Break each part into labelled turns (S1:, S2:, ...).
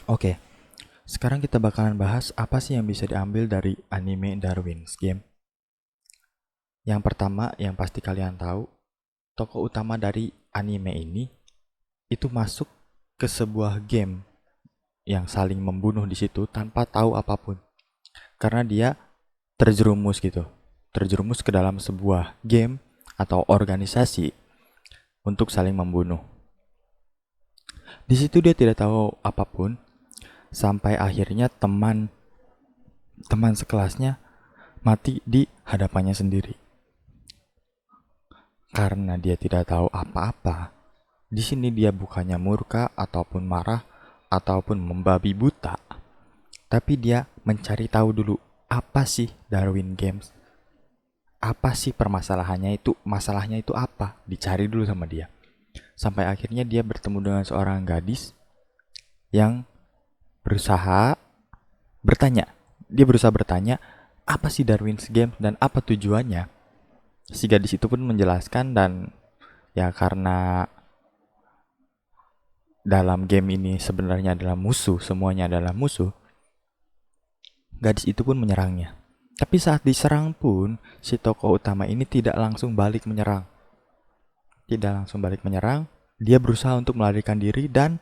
S1: Oke, sekarang kita bakalan bahas apa sih yang bisa diambil dari anime Darwin's Game. Yang pertama, yang pasti kalian tahu, tokoh utama dari anime ini itu masuk ke sebuah game yang saling membunuh di situ tanpa tahu apapun. Karena dia terjerumus gitu. Terjerumus ke dalam sebuah game atau organisasi untuk saling membunuh. Di situ dia tidak tahu apapun sampai akhirnya teman sekelasnya mati di hadapannya sendiri. Karena dia tidak tahu apa-apa, di sini dia bukannya murka ataupun marah ataupun membabi buta, tapi dia mencari tahu dulu apa sih Darwin Games, apa sih permasalahannya itu, masalahnya itu apa, dicari dulu sama dia. Sampai akhirnya dia bertemu dengan seorang gadis yang berusaha bertanya. Dia berusaha bertanya, apa sih Darwin's Game dan apa tujuannya? Si gadis itu pun menjelaskan dan ya karena dalam game ini sebenarnya adalah musuh, semuanya adalah musuh, gadis itu pun menyerangnya. Tapi saat diserang pun, si tokoh utama ini tidak langsung balik menyerang. Tidak langsung balik menyerang, dia berusaha untuk melarikan diri dan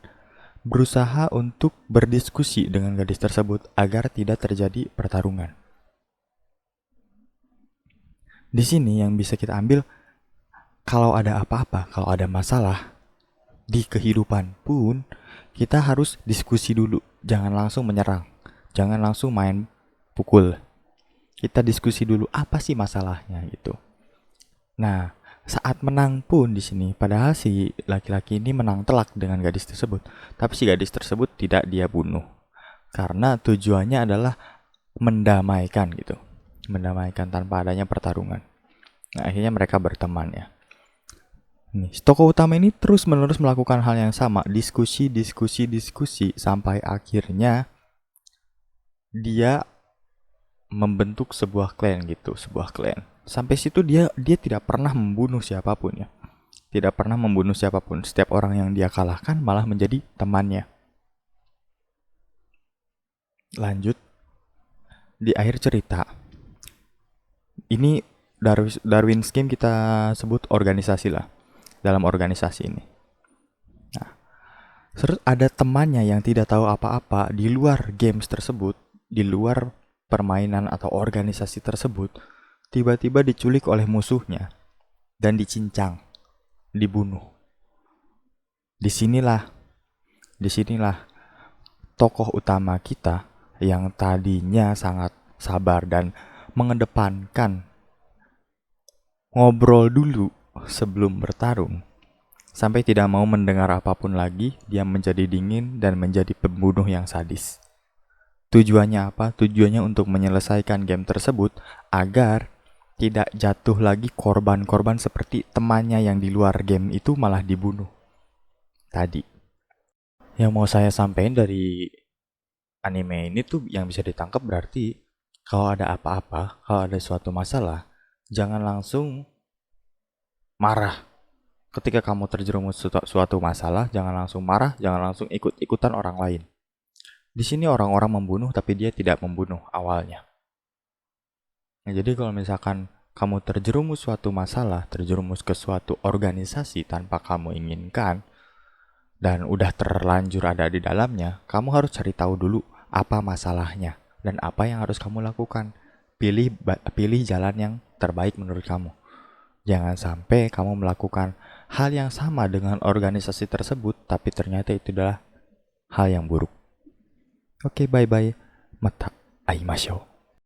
S1: berusaha untuk berdiskusi dengan gadis tersebut agar tidak terjadi pertarungan. Di sini yang bisa kita ambil, kalau ada apa-apa, kalau ada masalah di kehidupan pun, kita harus diskusi dulu, jangan langsung menyerang, jangan langsung main pukul. Kita diskusi dulu apa sih masalahnya gitu. Nah, saat menang pun di sini, padahal si laki-laki ini menang telak dengan gadis tersebut, tapi si gadis tersebut tidak dia bunuh karena tujuannya adalah mendamaikan gitu, mendamaikan tanpa adanya pertarungan. Nah, akhirnya mereka berteman ya. Nih, tokoh utama ini terus-menerus melakukan hal yang sama, diskusi sampai akhirnya dia membentuk sebuah klan gitu, sebuah klan. Sampai situ dia tidak pernah membunuh siapapun ya. Tidak pernah membunuh siapapun. Setiap orang yang dia kalahkan malah menjadi temannya. Lanjut di akhir cerita. Ini Darwin's Game kita sebut organisasi lah. Dalam organisasi ini. Nah, terus ada temannya yang tidak tahu apa-apa di luar games tersebut, di luar permainan atau organisasi tersebut, tiba-tiba diculik oleh musuhnya dan dicincang, dibunuh. Disinilah tokoh utama kita yang tadinya sangat sabar dan mengedepankan ngobrol dulu sebelum bertarung, sampai tidak mau mendengar apapun lagi, dia menjadi dingin dan menjadi pembunuh yang sadis. Tujuannya apa? Tujuannya untuk menyelesaikan game tersebut agar tidak jatuh lagi korban-korban seperti temannya yang di luar game itu malah dibunuh tadi. Yang mau saya sampaikan dari anime ini tuh yang bisa ditangkap berarti kalau ada apa-apa, kalau ada suatu masalah, jangan langsung marah. Ketika kamu terjerumus suatu masalah, jangan langsung marah, jangan langsung ikut-ikutan orang lain. Di sini orang-orang membunuh tapi dia tidak membunuh awalnya. Nah, jadi kalau misalkan kamu terjerumus suatu masalah, terjerumus ke suatu organisasi tanpa kamu inginkan, dan udah terlanjur ada di dalamnya, kamu harus cari tahu dulu apa masalahnya dan apa yang harus kamu lakukan. Pilih jalan yang terbaik menurut kamu. Jangan sampai kamu melakukan hal yang sama dengan organisasi tersebut, tapi ternyata itu adalah hal yang buruk. Oke, bye-bye. Mata aimashou.